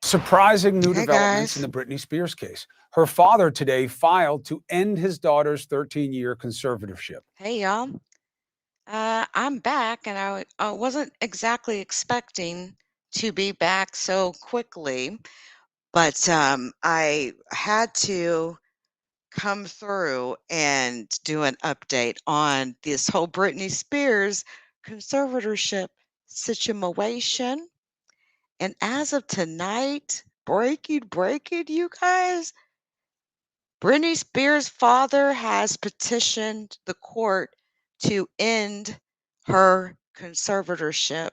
Surprising new Hey, developments in guys. the Britney Spears case. Her father today filed to end his daughter's 13-year conservatorship. Hey, y'all. I'm back, and I wasn't exactly expecting to be back so quickly, but I had to come through and do an update on this whole Britney Spears conservatorship situation. And as of tonight, breaking, you guys, Britney Spears' father has petitioned the court to end her conservatorship.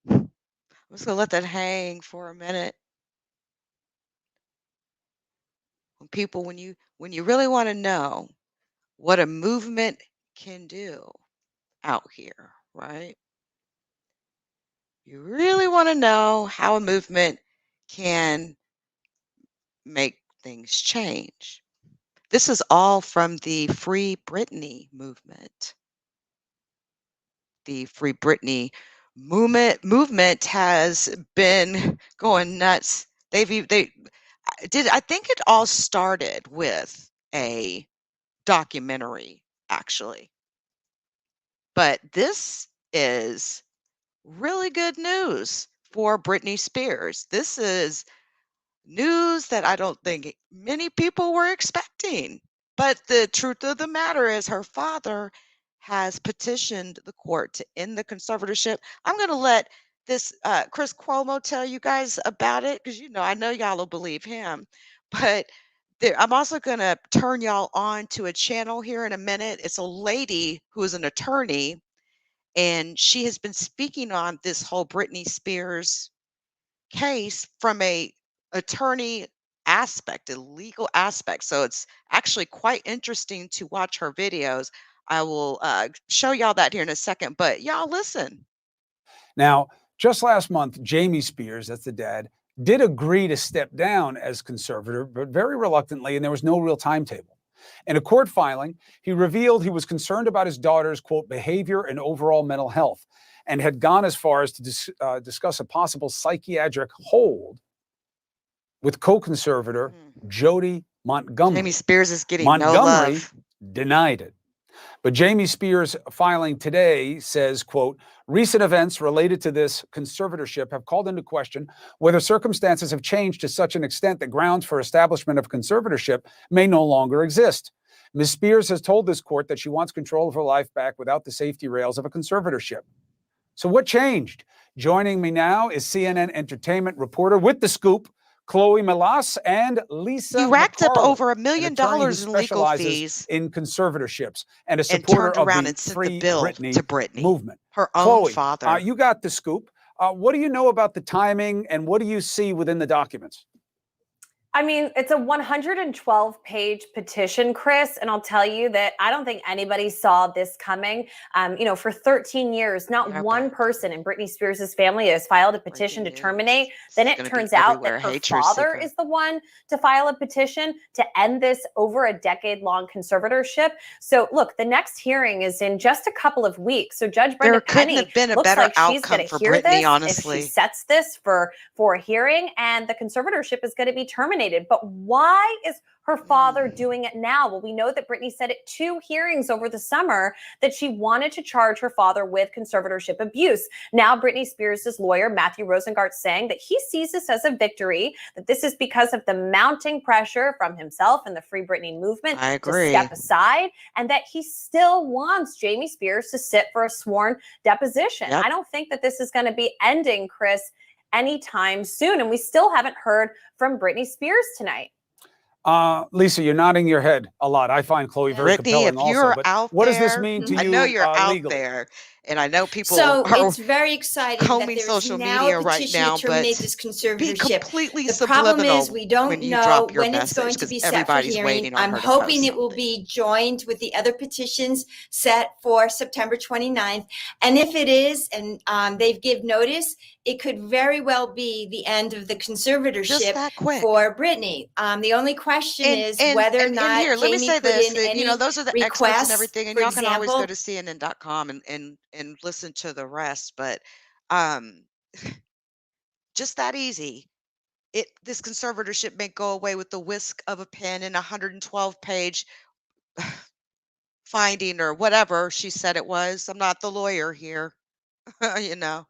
I'm just gonna let that hang for a minute. When you really want to know what a movement can do out here, right? You really want to know how a movement can make things change. This is all from the Free Britney movement. The Free Britney movement has been going nuts. I think it all started with a documentary, actually. But this is really good news for Britney Spears. This is news that I don't think many people were expecting. But the truth of the matter is her father has petitioned the court to end the conservatorship. I'm going to let this Chris Cuomo tell you guys about it because I know y'all will believe him. But I'm also going to turn y'all on to a channel here in a minute. It's a lady who is an attorney, and she has been speaking on this whole Britney Spears case from a attorney aspect, a legal aspect. So it's actually quite interesting to watch her videos. I will show y'all that here in a second, but y'all listen. Now, just last month, Jamie Spears, that's the dad, did agree to step down as conservator, but very reluctantly, and there was no real timetable. In a court filing, he revealed he was concerned about his daughter's, quote, behavior and overall mental health, and had gone as far as to discuss a possible psychiatric hold with co-conservator Jody Montgomery. Jamie Spears is getting Montgomery no love. denied it. But Jamie Spears' filing today says, quote, recent events related to this conservatorship have called into question whether circumstances have changed to such an extent that grounds for establishment of conservatorship may no longer exist. Ms. Spears has told this court that she wants control of her life back without the safety rails of a conservatorship. So what changed? Joining me now is CNN entertainment reporter with the scoop, Chloe Melas, and Lisa He racked up McCarley, over $1 an million attorney who in legal specializes fees in conservatorships and a and supporter turned of around the and sent the Free bill Britney to Britney, movement. her own Chloe, father. you got the scoop. What do you know about the timing, and what do you see within the documents? I mean, it's a 112-page petition, Chris, and I'll tell you that I don't think anybody saw this coming. For 13 years, not one person in Britney Spears' family has filed a petition to terminate. Then it turns out that her father is the one to file a petition to end this over a decade-long conservatorship. So, look, the next hearing is in just a couple of weeks. So Judge Brenda Penny have been a looks better like she's outcome going for to hear Britney, this honestly. if she sets this for a hearing, and the conservatorship is going to be terminated. But why is her father doing it now? Well, we know that Britney said at 2 hearings over the summer that she wanted to charge her father with conservatorship abuse. Now, Britney Spears' lawyer, Matthew Rosengart, saying that he sees this as a victory, that this is because of the mounting pressure from himself and the Free Britney movement to step aside, and that he still wants Jamie Spears to sit for a sworn deposition. I don't think that this is going to be ending, Chris, anytime soon. And we still haven't heard from Britney Spears tonight. Lisa, you're nodding your head a lot. I find Chloe very compelling if you're also. But out what there, does this mean to you I know you're out legally? there. And I know people So are it's very exciting that combing there's social now a media right petition now, to terminate but this be conservatorship. completely The problem is subliminal we don't when you know drop your when it's message going to because be set for everybody's hearing. waiting on I'm her to hoping post it will something. be joined with the other petitions set for September 29th. And if it is, and they've give notice, it could very well be the end of the Just conservatorship that quick. for Britney. The only question is whether or And not here, let me Jamie say put this, in that, you know, any those are the experts and requests. everything, and For y'all can always go to example, CNN.com and listen to the rest, but, um, just that easy. This conservatorship may go away with the whisk of a pen and a 112-page finding or whatever she said it was. I'm not the lawyer here, you know,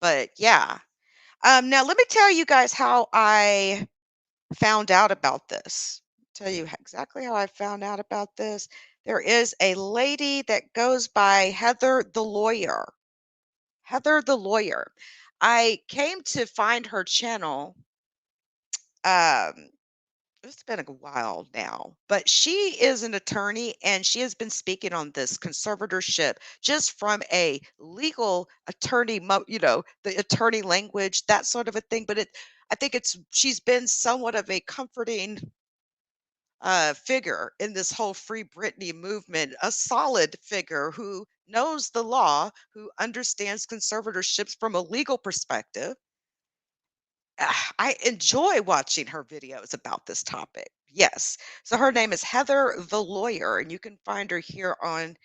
but yeah. Now let me tell you guys how I found out about this. Tell you exactly how I found out about this. There is a lady that goes by Heather the Lawyer. Heather the Lawyer. I came to find her channel. Um, it's been a while now, but she is an attorney and she has been speaking on this conservatorship just from a legal attorney, you know, the attorney language, that sort of a thing. But I think she's been somewhat of a comforting figure in this whole Free Britney movement, a solid figure who knows the law, who understands conservatorships from a legal perspective. I enjoy watching her videos about this topic. Yes. So her name is Heather the Lawyer, and you can find her here on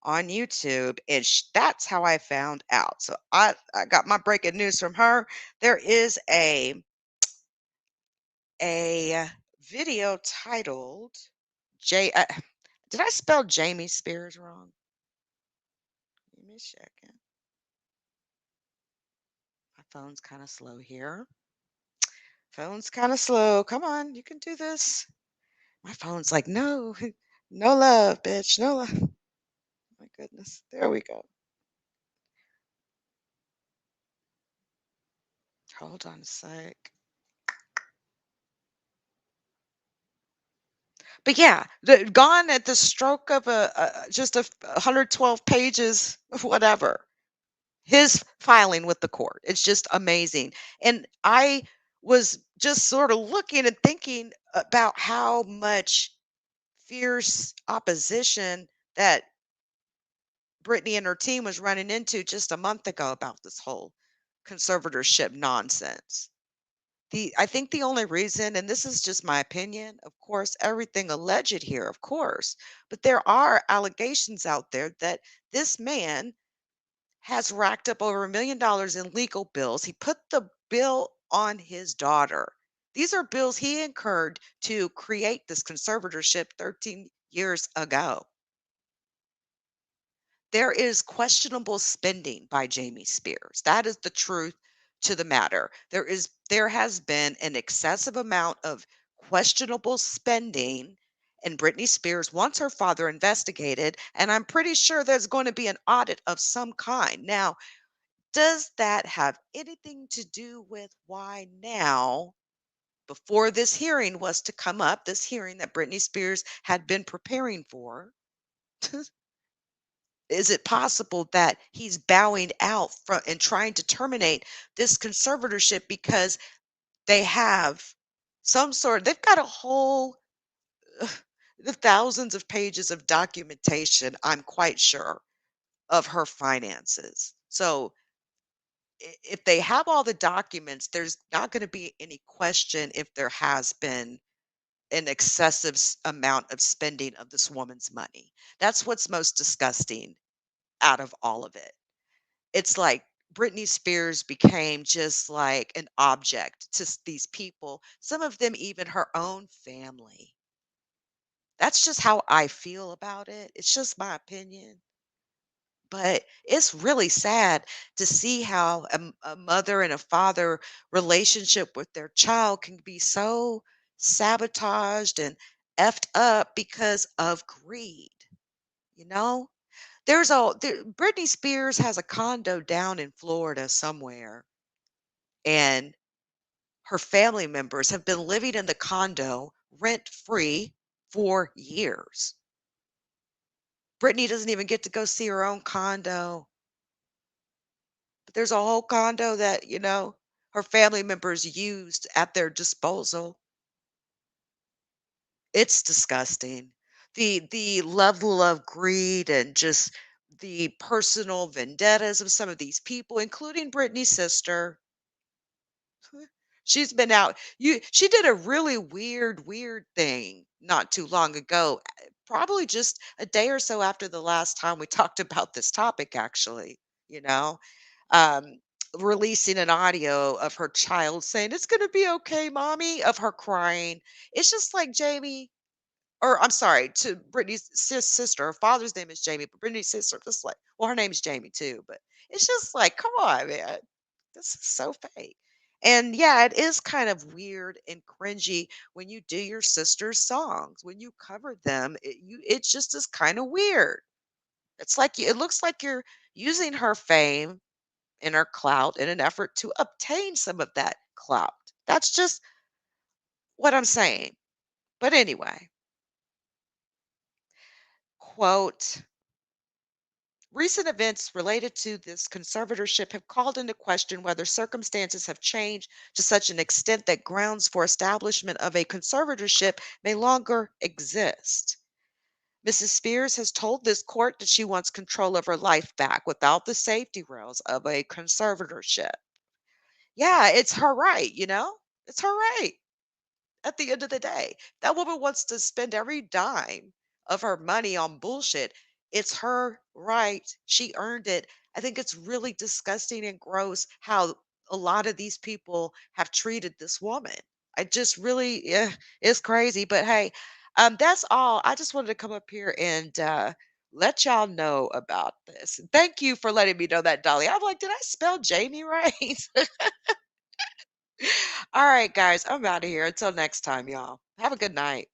YouTube. And that's how I found out. So I got my breaking news from her. There is a video titled J. Did I spell Jamie Spears wrong? Give me a second. My phone's kind of slow here. Phone's kind of slow. Come on, you can do this. My phone's like, no, no love, bitch, no love. My goodness. There we go. Hold on a sec. But yeah, gone at the stroke of just 112 pages of whatever. His filing with the court. It's just amazing. And I was just sort of looking and thinking about how much fierce opposition that Brittany and her team was running into just a month ago about this whole conservatorship nonsense. I think the only reason, and this is just my opinion, of course, everything alleged here, of course, but there are allegations out there that this man has racked up over $1 million in legal bills. He put the bill on his daughter. These are bills he incurred to create this conservatorship 13 years ago. There is questionable spending by Jamie Spears. That is the truth to the matter. There has been an excessive amount of questionable spending, and Britney Spears wants her father investigated, and I'm pretty sure there's going to be an audit of some kind. Now, does that have anything to do with why now, before this hearing was to come up, this hearing that Britney Spears had been preparing for, is it possible that he's bowing out from and trying to terminate this conservatorship because they have they've got a whole the thousands of pages of documentation, I'm quite sure, of her finances. So if they have all the documents, there's not going to be any question if there has been an excessive amount of spending of this woman's money. That's what's most disgusting out of all of it. It's like Britney Spears became just like an object to these people, some of them even her own family. That's just how I feel about it. It's just my opinion. But it's really sad to see how a mother and a father relationship with their child can be so sabotaged and effed up because of greed. You know, Britney Spears has a condo down in Florida somewhere, and her family members have been living in the condo rent free for years. Britney doesn't even get to go see her own condo. But there's a whole condo that, her family members used at their disposal. It's disgusting. The level of greed and just the personal vendettas of some of these people, including Britney's sister. She's been out. She did a really weird thing not too long ago, probably just a day or so after the last time we talked about this topic, actually, you know, um, releasing an audio of her child saying, "It's going to be okay, mommy," of her crying. It's just like Jamie, or I'm sorry, to Brittany's sister. Her father's name is Jamie, but Brittany's sister, just like, well, her name's Jamie too, but it's just like, come on, man. This is so fake. And yeah, it is kind of weird and cringy when you do your sister's songs, when you cover them. It just is kind of weird. It's like it looks like you're using her fame and her clout in an effort to obtain some of that clout. That's just what I'm saying. But anyway, quote, recent events related to this conservatorship have called into question whether circumstances have changed to such an extent that grounds for establishment of a conservatorship may longer exist. Mrs. Spears has told this court that she wants control of her life back without the safety rails of a conservatorship. Yeah, it's her right, It's her right. At the end of the day, that woman wants to spend every dime of her money on bullshit. It's her right. She earned it. I think it's really disgusting and gross how a lot of these people have treated this woman. I just really, yeah, it's crazy. But hey, that's all. I just wanted to come up here and let y'all know about this. Thank you for letting me know that, Dolly. I'm like, did I spell Jamie right? All right, guys, I'm out of here. Until next time, y'all. Have a good night.